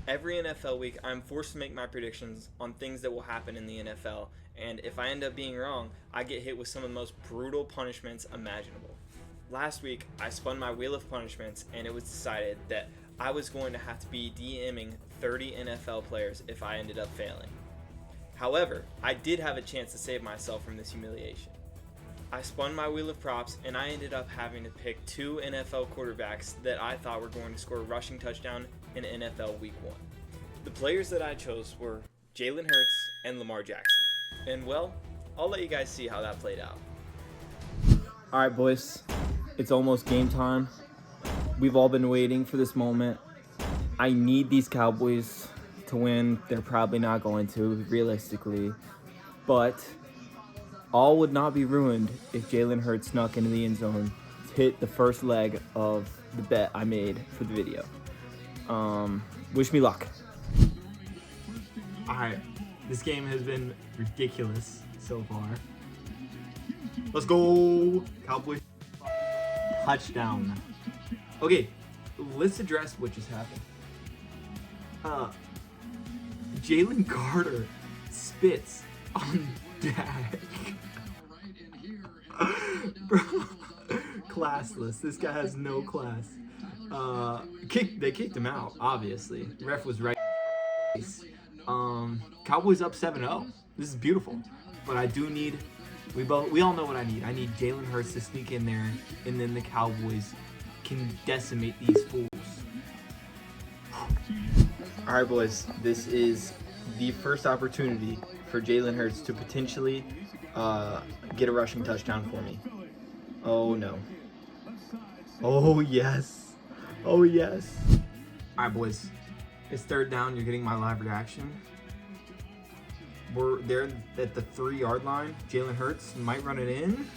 Every NFL week, I'm forced to make my predictions on things that will happen in the NFL, and if I end up being wrong, I get hit with some of the most brutal punishments imaginable. Last week, I spun my wheel of punishments, and it was decided that I was going to have to be DMing 30 NFL players if I ended up failing. However, I did have a chance to save myself from this humiliation. I spun my wheel of props, and I ended up having to pick two NFL quarterbacks that I thought were going to score a rushing touchdown in NFL Week 1. The players that I chose were Jalen Hurts and Lamar Jackson. And well, I'll let you guys see how that played out. Alright, boys, it's almost game time. We've all been waiting for this moment. I need these Cowboys to win. They're probably not going to, realistically. But all would not be ruined if Jalen Hurts snuck into the end zone to hit the first leg of the bet I made for the video. Wish me luck. Alright, this game has been ridiculous so far. Let's go, Cowboys. Touchdown. Okay, let's address what just happened. Jalen Carter spits on Dak. Bro, classless. This guy has no class. They kicked him out, obviously. The ref was right. Cowboys up 7-0. This is beautiful. But I do need, we all know what I need. I need Jalen Hurts to sneak in there, and then the Cowboys can decimate these fools. Alright, boys, this is the first opportunity for Jalen Hurts to potentially get a rushing touchdown for me. Oh no. Oh yes. Oh yes. Alright, boys. It's third down. You're getting my live reaction. We're there at the 3-yard line. Jalen Hurts might run it in.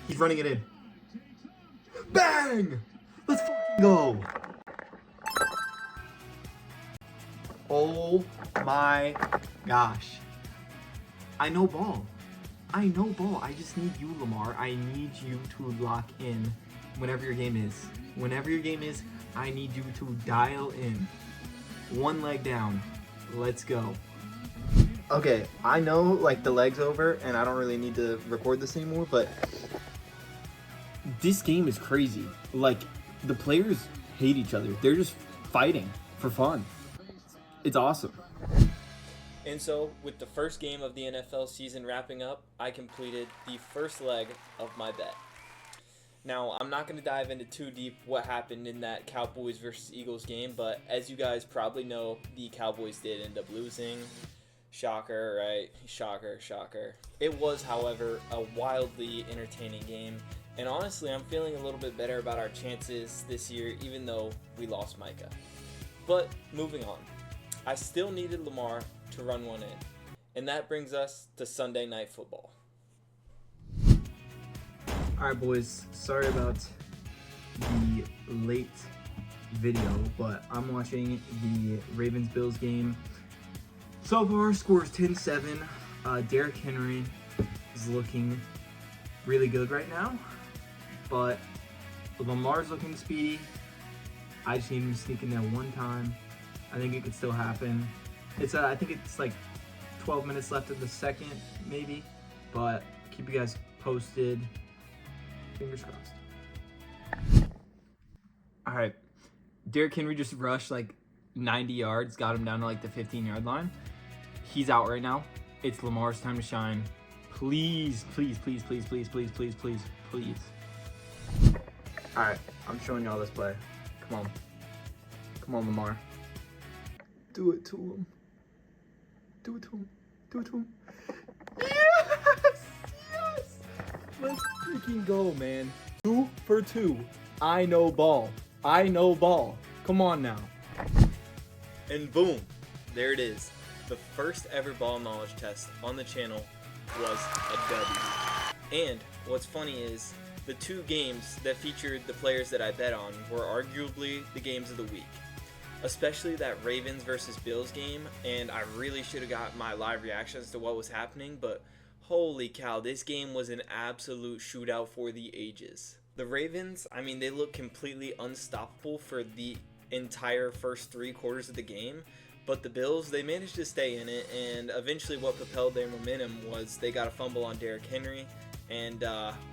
He's running it in. Bang! Let's fucking go. Oh my gosh. I know ball. I just need you, Lamar. I need you to lock in whenever your game is. Whenever your game is, I need you to dial in. One leg down. Let's go. Okay, I know like the leg's over and I don't really need to record this anymore, but this game is crazy. Like, the players hate each other. They're just fighting for fun. It's awesome. And so, with the first game of the NFL season wrapping up, I completed the first leg of my bet. Now, I'm not going to dive into too deep what happened in that Cowboys versus Eagles game, but as you guys probably know, the Cowboys did end up losing. Shocker, right? Shocker. It was, however, a wildly entertaining game, and honestly, I'm feeling a little bit better about our chances this year, even though we lost Micah. But, moving on. I still needed Lamar to run one in, and that brings us to Sunday Night Football. Alright, boys, sorry about the late video, but I'm watching the Ravens-Bills game. So far, score is 10-7. Derrick Henry is looking really good right now, but Lamar's looking speedy. I just need him to sneak in there one time. I think it could still happen. I think it's like 12 minutes left of the second, maybe, but keep you guys posted. Fingers crossed. All right, Derrick Henry just rushed like 90 yards, got him down to like the 15-yard line. He's out right now. It's Lamar's time to shine. Please. All right, I'm showing y'all this play. Come on, Lamar. Do it to him. Yes! Let's freaking go, man. 2 for 2. I know ball. Come on now. And boom, there it is. The first ever ball knowledge test on the channel was a W. And what's funny is the two games that featured the players that I bet on were arguably the games of the week. Especially that Ravens versus Bills game, and I really should have got my live reactions to what was happening, but holy cow, this game was an absolute shootout for the ages. The Ravens, I mean, they look completely unstoppable for the entire first 3 quarters of the game. But the Bills, they managed to stay in it, and eventually what propelled their momentum was they got a fumble on Derrick Henry, and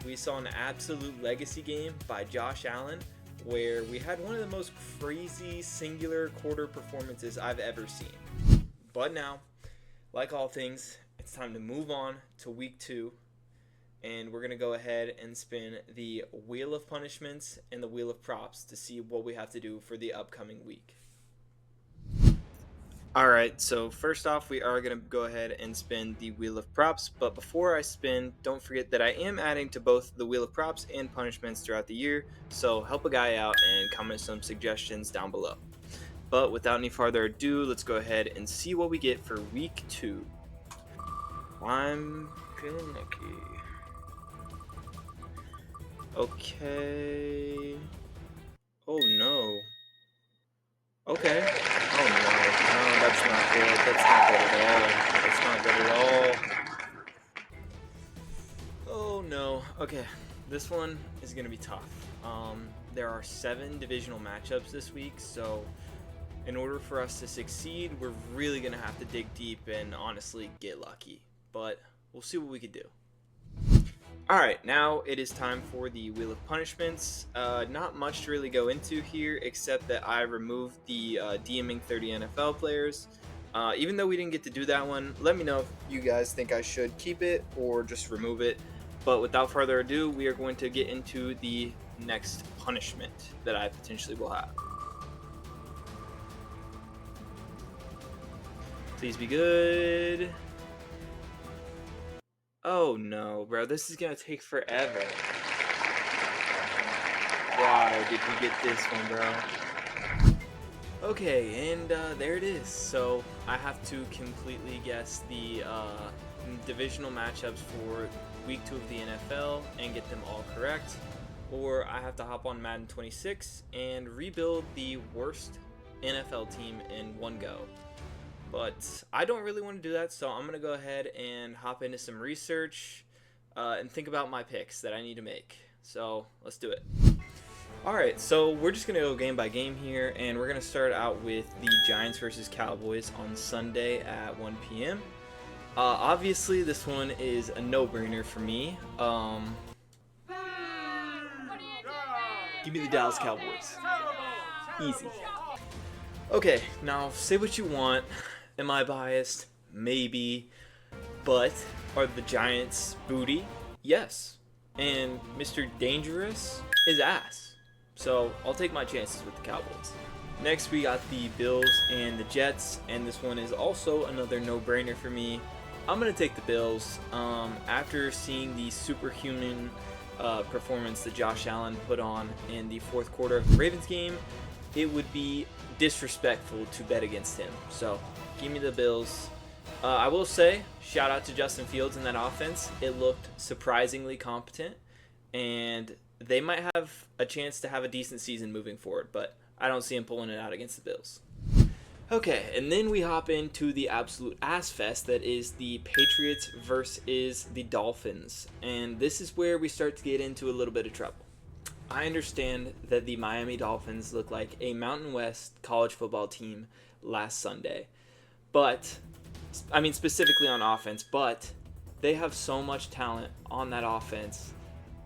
we saw an absolute legacy game by Josh Allen, where we had one of the most crazy singular quarter performances I've ever seen. But now, like all things, it's time to move on to week 2, and we're going to go ahead and spin the Wheel of Punishments and the Wheel of Props to see what we have to do for the upcoming week. Alright, so first off, we are going to go ahead and spin the Wheel of Props, but before I spin, don't forget that I am adding to both the Wheel of Props and punishments throughout the year, so help a guy out and comment some suggestions down below. But without any further ado, let's go ahead and see what we get for week 2. I'm feeling lucky. Okay. Oh no. Okay. Oh no. No, that's not good. That's not good at all. That's not good at all. Oh no. Okay. This one is going to be tough. There are 7 divisional matchups this week, so in order for us to succeed, we're really going to have to dig deep and honestly get lucky. But we'll see what we can do. Alright, now it is time for the Wheel of Punishments. Not much to really go into here, except that I removed the DMing 30 NFL players. Even though we didn't get to do that one, let me know if you guys think I should keep it or just remove it. But without further ado, we are going to get into the next punishment that I potentially will have. Please be good. Oh no, bro, this is gonna take forever. Why did we get this one, bro? Okay, and there it is. So I have to completely guess the divisional matchups for week 2 of the NFL and get them all correct, or I have to hop on Madden 26 and rebuild the worst NFL team in one go. But I don't really want to do that, so I'm going to go ahead and hop into some research and think about my picks that I need to make. So let's do it. Alright, so we're just going to go game by game here, and we're going to start out with the Giants versus Cowboys on Sunday at 1 p.m. Obviously, this one is a no-brainer for me. Give me the Dallas Cowboys. Easy. Okay, now say what you want. Am I biased? Maybe. But are the Giants booty? Yes. And Mr. Dangerous is ass. So I'll take my chances with the Cowboys. Next we got the Bills and the Jets, and this one is also another no-brainer for me. I'm going to take the Bills. After seeing the superhuman performance that Josh Allen put on in the 4th quarter of the Ravens game, it would be disrespectful to bet against him. So give me the Bills. I will say, shout out to Justin Fields in that offense. It looked surprisingly competent, and they might have a chance to have a decent season moving forward, but I don't see him pulling it out against the Bills. Okay, and then we hop into the absolute ass fest that is the Patriots versus the Dolphins, and this is where we start to get into a little bit of trouble. I understand that the Miami Dolphins look like a Mountain West college football team last Sunday. But, I mean specifically on offense, but they have so much talent on that offense.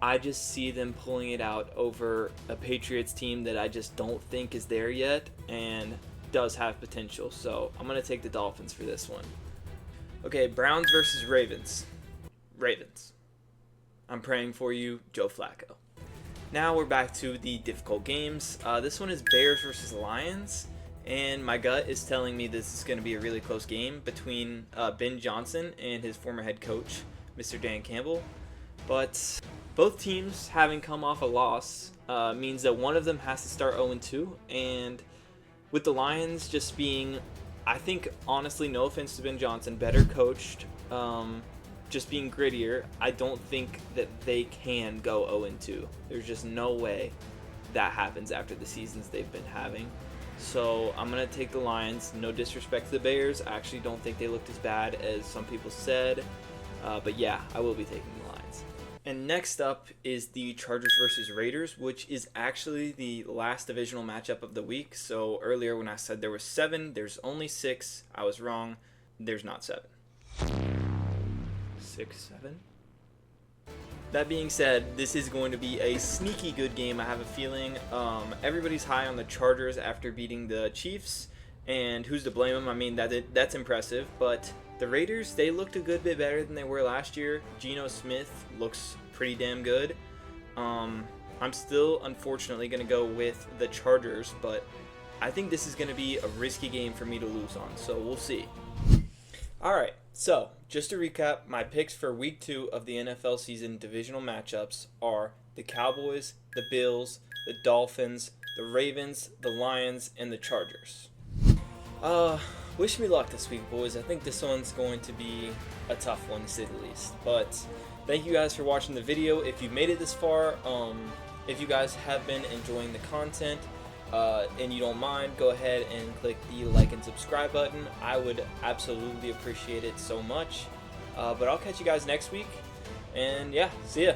I just see them pulling it out over a Patriots team that I just don't think is there yet and does have potential. So I'm going to take the Dolphins for this one. Okay, Browns versus Ravens. Ravens. I'm praying for you, Joe Flacco. Now we're back to the difficult games. This one is Bears versus Lions, and my gut is telling me this is going to be a really close game between Ben Johnson and his former head coach, Mr. Dan Campbell. But both teams having come off a loss means that one of them has to start 0-2, and with the Lions just being, I think, honestly, no offense to Ben Johnson, better coached, just being grittier, I don't think that they can go 0-2. There's just no way that happens after the seasons they've been having. So I'm going to take the Lions. No disrespect to the Bears. I actually don't think they looked as bad as some people said. But yeah, I will be taking the Lions. And next up is the Chargers versus Raiders, which is actually the last divisional matchup of the week. So earlier when I said there was 7, there's only 6. I was wrong. There's not 7. 6, 7? That being said, this is going to be a sneaky good game. I have a feeling everybody's high on the Chargers after beating the Chiefs, and who's to blame them? I mean, that's impressive, but the Raiders, they looked a good bit better than they were last year. Geno Smith looks pretty damn good. I'm still, unfortunately, going to go with the Chargers, but I think this is going to be a risky game for me to lose on, so we'll see. Alright, so just to recap, my picks for week 2 of the NFL season divisional matchups are the Cowboys, the Bills, the Dolphins, the Ravens, the Lions, and the Chargers. Wish me luck this week, boys. I think this one's going to be a tough one, to say the least. But thank you guys for watching the video. If you've made it this far, if you guys have been enjoying the content, and you don't mind, go ahead and click the like and subscribe button. I would absolutely appreciate it so much. But I'll catch you guys next week. And yeah, see ya.